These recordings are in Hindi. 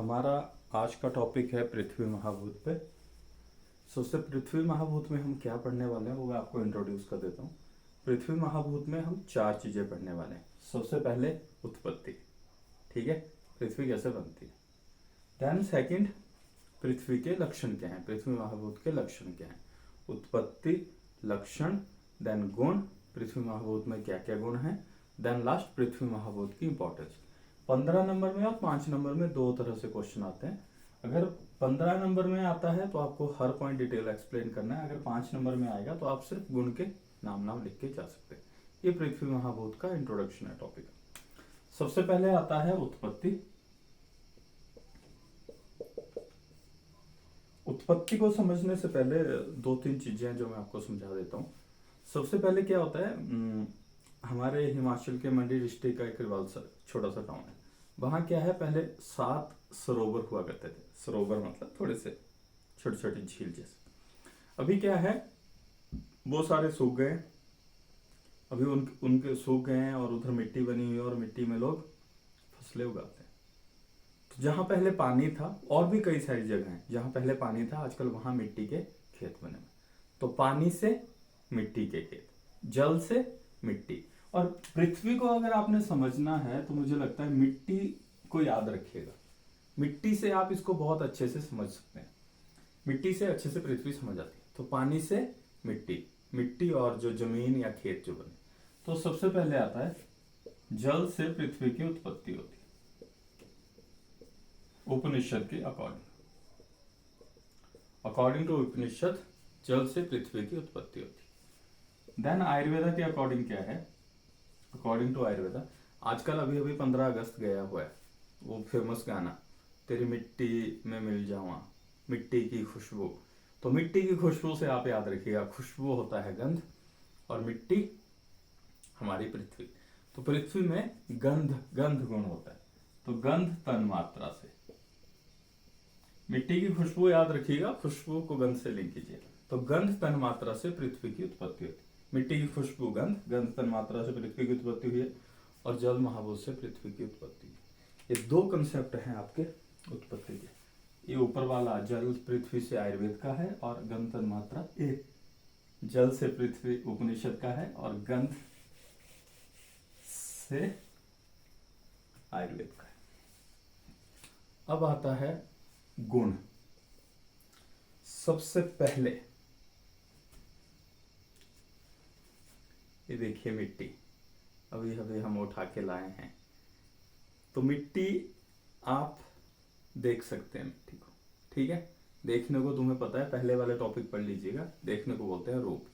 हमारा आज का टॉपिक है पृथ्वी महाभूत पे। सबसे पृथ्वी महाभूत में हम क्या पढ़ने वाले हैं वो मैं आपको इंट्रोड्यूस कर देता हूँ। पृथ्वी महाभूत में हम चार चीज़ें पढ़ने वाले हैं। सबसे पहले उत्पत्ति, ठीक है, पृथ्वी कैसे बनती है। देन सेकंड, पृथ्वी के लक्षण क्या हैं, पृथ्वी महाभूत के लक्षण क्या हैं। उत्पत्ति, लक्षण, देन गुण, पृथ्वी महाभूत में क्या क्या गुण हैं। देन लास्ट, पृथ्वी महाभूत की इंपॉर्टेंस। 15 नंबर में और 5 नंबर में दो तरह से क्वेश्चन आते हैं। अगर 15 नंबर में आता है तो आपको हर पॉइंट डिटेल एक्सप्लेन करना है। अगर 5 नंबर में आएगा तो आप सिर्फ गुण के नाम लिख के जा सकते हैं। ये पृथ्वी महाभूत का इंट्रोडक्शन है टॉपिक। सबसे पहले आता है उत्पत्ति। उत्पत्ति को समझने से पहले दो तीन चीजें जो मैं आपको समझा देता हूँ। सबसे पहले क्या होता है, हमारे हिमाचल के मंडी डिस्ट्रिक्ट का एक रिवालसर छोटा सा टाउन है। वहाँ क्या है, पहले 7 सरोवर हुआ करते थे। सरोवर मतलब थोड़े से छोटे छोटे झील जैसे। अभी क्या है, वो सारे सूख गए। अभी उनके सूख गए हैं और उधर मिट्टी बनी हुई है और मिट्टी में लोग फसलें उगाते हैं। तो जहाँ पहले पानी था, और भी कई सारी जगह हैं जहाँ पहले पानी था, आजकल वहाँ मिट्टी के खेत बने हुए। तो पानी से मिट्टी के खेत, जल से मिट्टी। और पृथ्वी को अगर आपने समझना है तो मुझे लगता है मिट्टी को याद रखिएगा। मिट्टी से आप इसको बहुत अच्छे से समझ सकते हैं। मिट्टी से अच्छे से पृथ्वी समझ आती है। तो पानी से मिट्टी, मिट्टी और जो जमीन या खेत जो बने। तो सबसे पहले आता है जल से पृथ्वी की उत्पत्ति होती है, उपनिषद के अकॉर्डिंग टू उपनिषद जल से पृथ्वी की उत्पत्ति होती है। देन आयुर्वेदा के अकॉर्डिंग क्या है, अकॉर्डिंग टू आयुर्वेदा, आजकल अभी अभी 15 अगस्त गया हुआ है, वो फेमस गाना तेरी मिट्टी में मिल जाऊँ, मिट्टी की खुशबू। तो मिट्टी की खुशबू से आप याद रखिएगा, खुशबू होता है गंध, और मिट्टी हमारी पृथ्वी। तो पृथ्वी में गंध गुण होता है। तो गंध तन मात्रा से, मिट्टी की खुशबू याद रखिएगा, खुशबू को गंध से लिंक कीजिएगा। तो गंध तन मात्रा से पृथ्वी की उत्पत्ति होती है। मिट्टी की खुशबू गंध तन मात्रा से पृथ्वी की उत्पत्ति हुई है, और जल महाभूत से पृथ्वी की उत्पत्ति हुई। ये दो कंसेप्ट हैं आपके उत्पत्ति के। ये ऊपर वाला जल पृथ्वी से आयुर्वेद का है, और गंध तन मात्रा ये जल से पृथ्वी उपनिषद का है, और गंध से आयुर्वेद का है। अब आता है गुण। सबसे पहले ये देखिए मिट्टी, अभी अभी हम उठा के लाए हैं। तो मिट्टी आप देख सकते हैं मिट्टी को, ठीक है। देखने को तुम्हें पता है, पहले वाले टॉपिक पढ़ लीजिएगा। देखने को बोलते हैं रूप,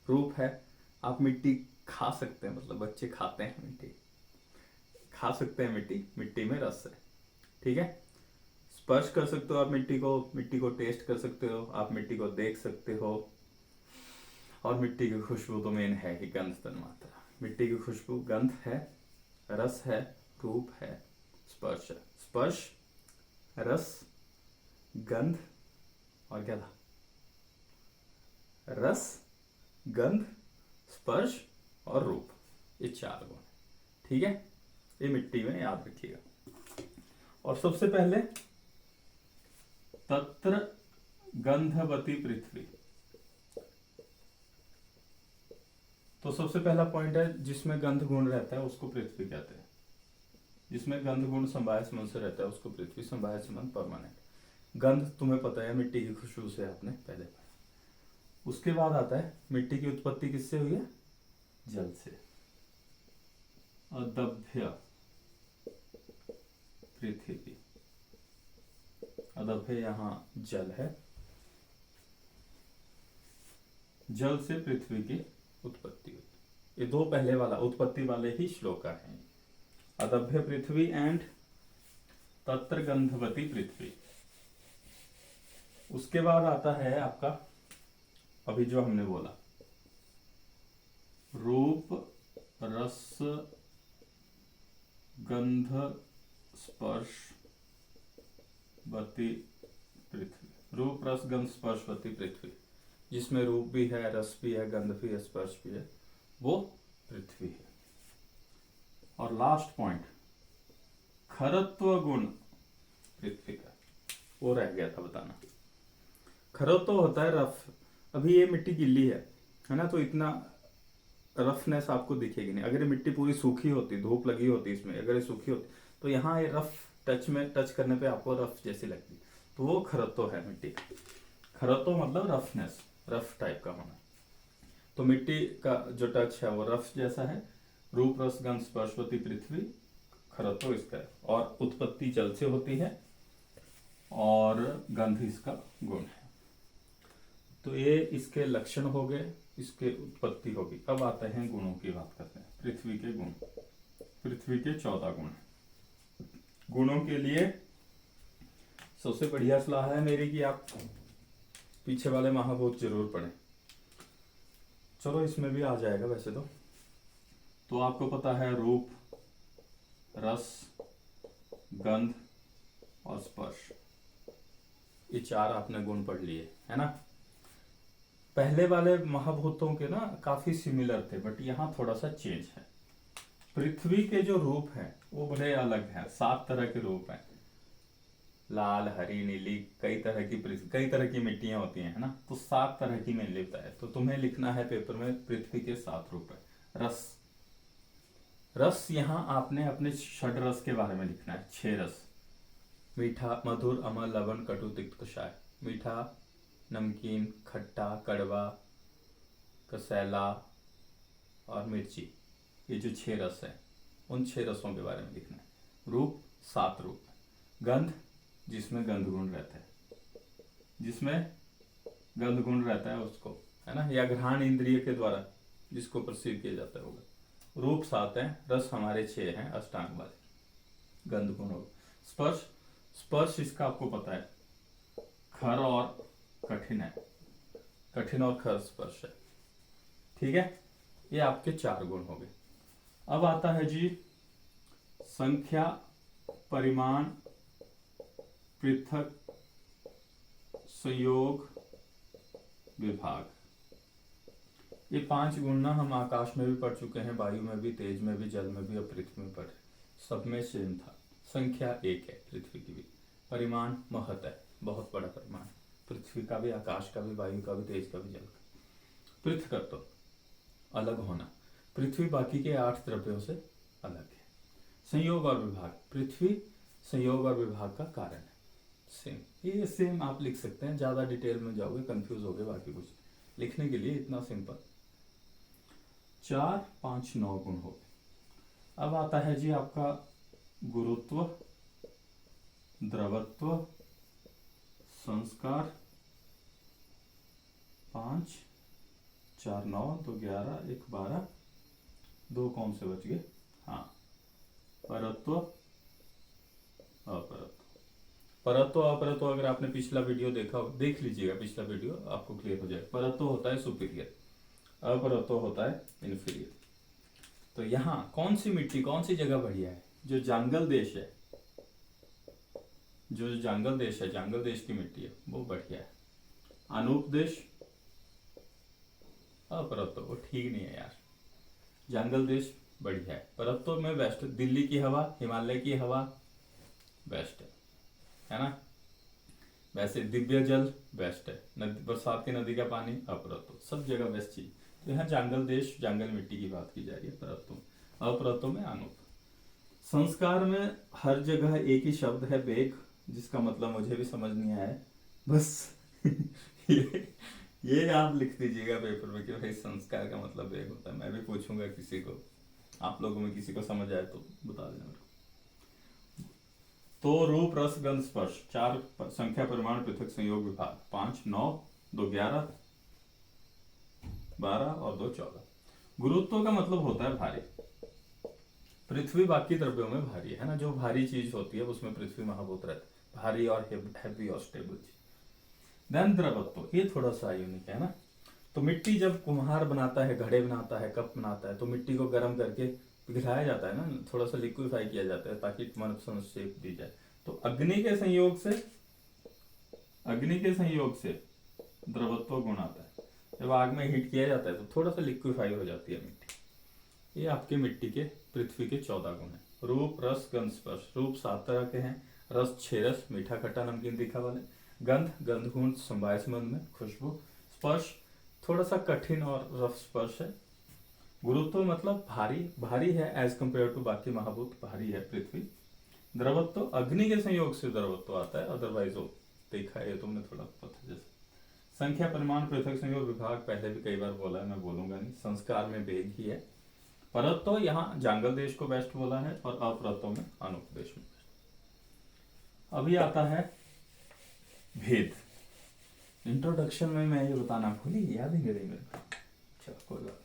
रूप है। आप मिट्टी खा सकते हैं, मतलब बच्चे खाते हैं मिट्टी, खा सकते हैं मिट्टी, मिट्टी में रस है, ठीक है। स्पर्श कर सकते हो आप मिट्टी को टेस्ट कर सकते हो, आप मिट्टी को देख सकते हो। और मिट्टी की खुशबू तो मेन है ही, गंध तन मात्रा। मिट्टी की खुशबू गंध है, रस है, रूप है, स्पर्श है। स्पर्श, रस, गंध, और क्या था, रस, गंध, स्पर्श और रूप, ये 4 गुण, ठीक है। ये मिट्टी में याद रखिएगा। और सबसे पहले तत्र गंधवती पृथ्वी। तो सबसे पहला पॉइंट है, जिसमें गंध गुण रहता है उसको पृथ्वी कहते हैं। जिसमें गंध गुण समवाय संबंध से रहता है उसको पृथ्वी, समवाय संबंध परमानेंट। गंध तुम्हें पता है, मिट्टी की खुशबू से आपने पहले पढ़ा। उसके बाद आता है मिट्टी की उत्पत्ति किससे हुई है, जल से। अदभ्य पृथ्वी, अदभ्य यहाँ जल है, जल से पृथ्वी की उत्पत्ति होती। ये दो पहले वाला उत्पत्ति वाले ही श्लोक हैं, अदभ्य पृथ्वी एंड तत्र गंधवती पृथ्वी। उसके बाद आता है आपका अभी जो हमने बोला, रूप, रस, गंध, स्पर्श वती पृथ्वी। रूप, रस, गंध, स्पर्श वती पृथ्वी, जिसमें रूप भी है, रस भी है, गंध भी है, स्पर्श भी है, वो पृथ्वी है। और लास्ट पॉइंट, खरत्व गुण पृथ्वी का, वो रह गया था बताना। खरत्व होता है रफ। अभी ये मिट्टी गिल्ली है ना, तो इतना रफनेस आपको दिखेगी नहीं। अगर ये मिट्टी पूरी सूखी होती, धूप लगी होती इसमें, अगर ये सूखी होती तो यहाँ ये रफ टच करने पे आपको रफ जैसी लगती, तो वो खरत्व है मिट्टी का। खरत्व मतलब रफनेस, रफ टाइप का होना। तो मिट्टी का जो टच है वो रफ जैसा है। रूप रस गंध स्पर्शवती पृथ्वी, खरत्व इसका है। और उत्पत्ति जल से होती है और गंध इसका गुण है। तो ये इसके लक्षण हो गए, इसके उत्पत्ति होगी। अब आते हैं गुणों की बात करते हैं। पृथ्वी के गुण, पृथ्वी के 14 गुण। गुणों के लिए सबसे बढ़िया सलाह है मेरी कि आप पीछे वाले महाभूत जरूर पढ़ें। चलो इसमें भी आ जाएगा वैसे तो आपको पता है रूप, रस, गंध और स्पर्श, ये 4 आपने गुण पढ़ लिए है ना। पहले वाले महाभूतों के ना काफी सिमिलर थे, बट यहाँ थोड़ा सा चेंज है। पृथ्वी के जो रूप हैं वो बड़े अलग हैं। 7 तरह के रूप हैं, लाल, हरी, नीली, कई तरह की मिट्टियां होती हैं है ना। तो 7 तरह की मैंने लिखता है, तो तुम्हें लिखना है पेपर में पृथ्वी के 7 रूप है। रस यहाँ आपने अपने षड रस के बारे में लिखना है। 6 रस, मीठा, मधुर, अम्ल, लवण, कटु, तिक्त, कषाय। मीठा, नमकीन, खट्टा, कड़वा, कसैला और मिर्ची, ये जो 6 रस है उन 6 रसों के बारे में लिखना है। रूप 7 रूप है। गंध, जिसमें गंध गुण रहता है, जिसमें गंध गुण रहता है उसको है ना, या घ्राण इंद्रिय के द्वारा जिसको परसीव किया जाता है होगा। रूप 7 है, रस हमारे 6 हैं अष्टांग वाले, गंध गुण होगा। स्पर्श इसका आपको पता है, खर और कठिन है, कठिन और खर स्पर्श है। ठीक है, ये आपके 4 गुण हो गए। अब आता है जी संख्या, परिमाण, पृथक, संयोग, विभाग। ये 5 गुण ना हम आकाश में भी पढ़ चुके हैं, वायु में भी, तेज में भी, जल में भी और पृथ्वी में पढ़े। सब में सेम था। संख्या 1 है पृथ्वी की भी। परिमाण महत है, बहुत बड़ा परिमाण, पृथ्वी का भी, आकाश का भी, वायु का भी, तेज का भी, जल का। पृथकत्व, अलग होना, पृथ्वी बाकी के 8 द्रव्यों से अलग है। संयोग और विभाग, पृथ्वी संयोग और विभाग का कारण है। सेम, ये सेम आप लिख सकते हैं। ज्यादा डिटेल में जाओगे कंफ्यूज होगे, बाकी कुछ लिखने के लिए इतना सिंपल। 4, 5, 9 गुण हो गए। अब आता है जी आपका गुरुत्व, द्रवत्व, संस्कार। 5, 4, 9, 2, 11, 1, 12, 2 कौन से बच गए? हाँ, परत्व, अपरत्व। परत्व अपरत्व अगर आपने पिछला वीडियो देखा हो, देख लीजिएगा पिछला वीडियो, आपको क्लियर हो जाएगा। परत्व होता है सुपीरियर, अपरत्व होता है इन्फीरियर। तो यहाँ कौन सी मिट्टी, कौन सी जगह बढ़िया है? जो जंगल देश है, जो जंगल देश है, जंगल देश की मिट्टी है वो बढ़िया है। अनूप देश, अपरत्व वो ठीक नहीं है यार। जंगल देश बढ़िया है, परत्व में बेस्ट। दिल्ली की हवा, हिमालय की हवा बेस्ट है ना। वैसे दिव्य जल बेस्ट है, नदी, बरसात की नदी का पानी अपरत्व, सब जगह बेस्ट चीज। तो यहाँ जंगल देश, जंगल मिट्टी की बात की जा रही है परत्व। अपरत्व में अनूप। संस्कार में हर जगह एक ही शब्द है, वेग, जिसका मतलब मुझे भी समझ नहीं आया है बस ये आप लिख दीजिएगा पेपर में कि भाई संस्कार का मतलब वेग होता है। मैं भी पूछूंगा किसी को, आप लोगों में किसी को समझ आए तो बता देना। तो रूप, रस, गंध, स्पर्श 4, संख्या, परिमाण, पृथक, संयोग, विभाग 5, 9, 2, 11, 12 और 2, 14। गुरुत्व का मतलब होता है भारी। पृथ्वी बाकी द्रव्यों में भारी है ना, जो भारी चीज होती है उसमें पृथ्वी महाभूत रहता है, भारी और हैवी और स्टेबल चीज। देन द्रवत्व, ये थोड़ा सा यूनिक है ना। तो मिट्टी जब कुम्हार बनाता है, घड़े बनाता है, कप बनाता है, तो मिट्टी को गर्म करके पिघलाया जाता है ना, थोड़ा सा लिक्विफाई किया जाता है ताकि मनपसंद शेप दी जाए। तो अग्नि के संयोग से द्रवत्व गुण आता है। जब आग में हीट किया जाता है तो थोड़ा सा लिक्विफाई हो जाती है मिट्टी। ये आपके मिट्टी के, पृथ्वी के 14 गुण है। रूप, रस, गंध, स्पर्श। रूप 7 तरह के हैं, रस छह रस, मीठा खट्टा नमकीन तीखा वाले। गंध गंध गुण समवाय संबंध में, खुशबू। स्पर्श थोड़ा सा कठिन और रफ स्पर्श है। गुरुत्व मतलब भारी, भारी है एज कंपेयर टू बाकी महाभूत, भारी है पृथ्वी। द्रवत्व अग्नि के संयोग से द्रवत्व आता है, अदरवाइज वो देखा है ये तुमने थोड़ा पता जैसे। संख्या परिमाण पृथक संयोग विभाग पहले भी कई बार बोला है, मैं बोलूंगा नहीं। संस्कार में वेग ही है। परत्व यहाँ जांगल देश को बेस्ट बोला है और अपरत्व में अनुपदेश में। अभी आता है भेद। इंट्रोडक्शन में मैं ये बताना भूली, याद ही नहीं रही मेरे को। चलो कोई बात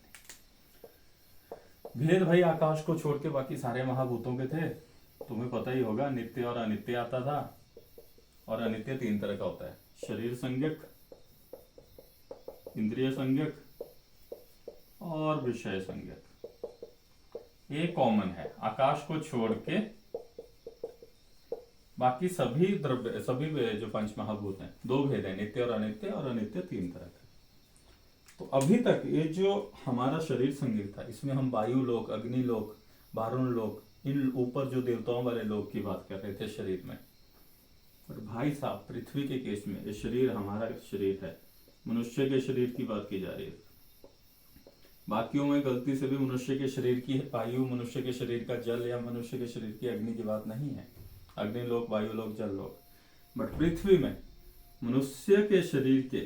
नहीं। भेद भाई आकाश को छोड़ के बाकी सारे महाभूतों के थे। तुम्हें पता ही होगा, नित्य और अनित्य आता था। और अनित्य तीन तरह का होता है, शरीर संज्ञक, इंद्रिय संज्ञक और विषय संज्ञक। ये कॉमन है, आकाश को छोड़ के बाकी सभी द्रव्य, सभी जो पंच महाभूत हैं, दो भेद है, नित्य और अनित्य, और अनित्य तीन तरह का। तो अभी तक ये जो हमारा शरीर संज्ञक था, इसमें हम वायु लोक, अग्नि लोक, वारुण लोक, इन ऊपर जो देवताओं वाले लोक की बात कर रहे थे शरीर में। और भाई साहब पृथ्वी के केस में ये शरीर हमारा शरीर है, मनुष्य के शरीर की बात की जा रही है। बाकियों में गलती से भी मनुष्य के शरीर की वायु, मनुष्य के शरीर का जल या मनुष्य के शरीर की अग्नि की बात नहीं है। अग्नि लोक, वायु लोक, जल लोक। बट पृथ्वी में मनुष्य के शरीर के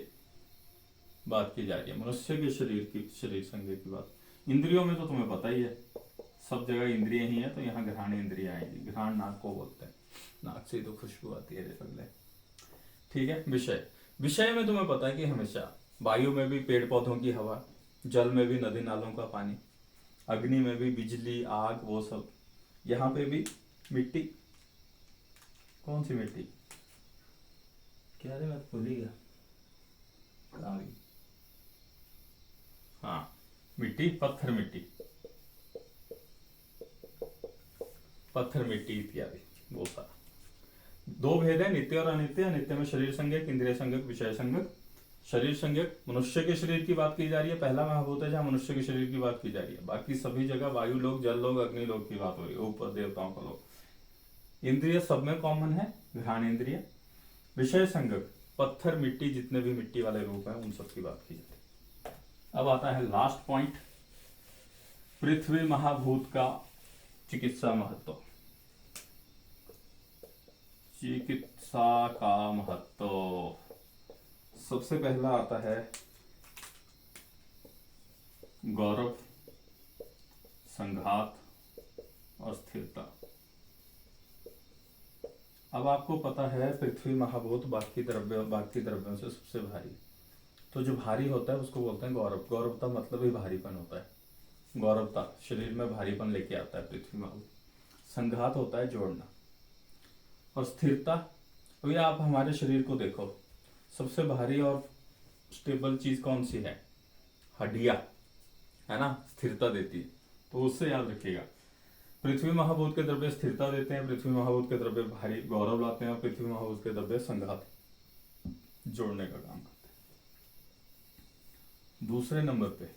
बात की जा रही है, मनुष्य के शरीर की, शरीर संज्ञा की बात। इंद्रियों में तो तुम्हें पता ही है, सब जगह इंद्रिय ही है, तो यहाँ घ्राण इंद्रिय आएगी। घ्राण नाक को बोलते हैं, नाक से तो खुशबू आती है अगले। ठीक है। विषय, विषय में तुम्हें पता है कि हमेशा वायु में भी पेड़ पौधों की हवा, जल में भी नदी नालों का पानी, अग्नि में भी बिजली, आग, वो सब। यहाँ पे भी मिट्टी। कौन सी मिट्टी? क्या रे, मैं भूल ही गया। हाँ, मिट्टी, पत्थर मिट्टी, पत्थर मिट्टी इत्यादि, वो सारा। दो भेद है, नित्य और अनित्य। अनित्य में शरीर संज्ञक, इंद्रिय संज्ञक, विषय संज्ञक। शरीर संज्ञक मनुष्य के शरीर की बात की जा रही है, पहला महाभूत है जहां मनुष्य के शरीर की बात की जा रही है। बाकी सभी जगह वायु लोग, जल लोग, अग्नि लोग की बात हो रही है, ऊपर देवताओं का लोग। इंद्रिय सब में कॉमन है, घ्राण इंद्रिय। विषय संज्ञक पत्थर मिट्टी, जितने भी मिट्टी वाले रूप हैं उन सब की बात की जाती है। अब आता है लास्ट पॉइंट, पृथ्वी महाभूत का चिकित्सा महत्व। चिकित्सा का महत्व सबसे पहला आता है गौरव, संघात और स्थिरता। अब आपको पता है पृथ्वी महाभूत बाकी द्रव्यों से सबसे भारी। तो जो भारी होता है उसको बोलते हैं गौरव। गौरवता मतलब ही भारीपन होता है। गौरवता शरीर में भारीपन लेके आता है पृथ्वी महाभूत। संघात होता है जोड़ना। और स्थिरता, अभी आप हमारे शरीर को देखो, सबसे भारी और स्टेबल चीज कौन सी है? हड्डियां, है ना, स्थिरता देती है। तो उससे याद रखिएगा, पृथ्वी महाभूत के द्रव्य स्थिरता देते हैं, पृथ्वी महाभूत के द्रव्य भारी गौरव लाते हैं, और पृथ्वी महाभूत के द्रव्य संघात जोड़ने का काम करते हैं। दूसरे नंबर पे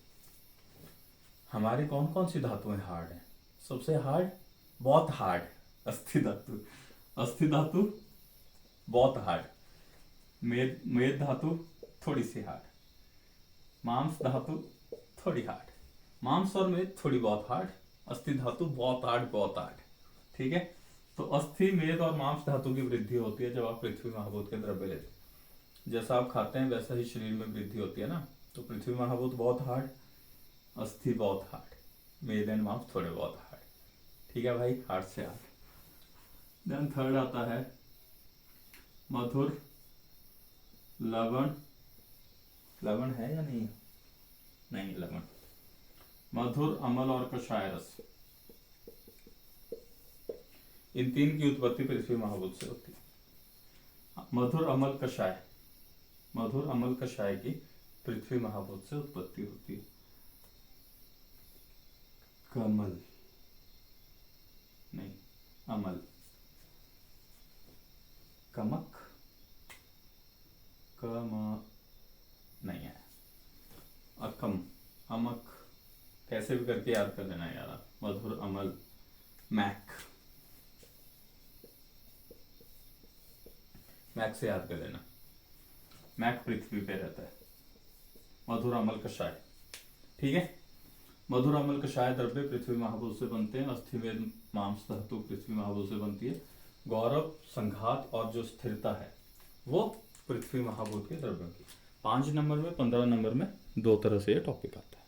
हमारे कौन कौन सी धातुएं हार्ड हैं? सबसे हार्ड, बहुत हार्ड, अस्थि धातु। अस्थि धातु बहुत हार्ड। मेद धातु थोड़ी सी हार्ड। मांस धातु थोड़ी हार्ड। मांस और मेद थोड़ी बहुत हार्ड। अस्थि धातु बहुत हार्ड, बहुत हार्ड। ठीक है। तो अस्थि, मेद और मांस धातु की वृद्धि होती है जब आप पृथ्वी महाभूत के द्रव्य लेते हैं। जैसा आप खाते हैं वैसा ही शरीर में वृद्धि होती है ना। तो पृथ्वी महाभूत बहुत हार्ड, अस्थि बहुत हार्ड, मेद एंड मांस थोड़े बहुत हार्ड। ठीक है भाई, हार्ड से हार्ड। देन थर्ड आता है मधुर, लवण। लवण है या नहीं? नहीं, लवण। मधुर, अम्ल और कषाय रस। इन तीन की उत्पत्ति पृथ्वी महाभूत से होती है। मधुर, अम्ल, कषाय। मधुर, अम्ल, कषाय की पृथ्वी महाभूत से उत्पत्ति होती है। कमल नहीं, अमल। कमक, कम नहीं है, अकम, अमक, कैसे भी करके याद कर लेना यार। मधुर, अमल, मैक। मैक से याद कर लेना। मैक पृथ्वी पे रहता है। मधुर अम्ल कषाय, ठीक है। मधुर अम्ल कषाय द्रव्य पृथ्वी महाभूत से बनते हैं। अस्थिवेद मांस धातु पृथ्वी महाभूत से बनती है। गौरव, संघात और जो स्थिरता है वो पृथ्वी महाभूत के द्रव्यों की। 5 नंबर में 15 नंबर में 2 तरह से ये टॉपिक आता है।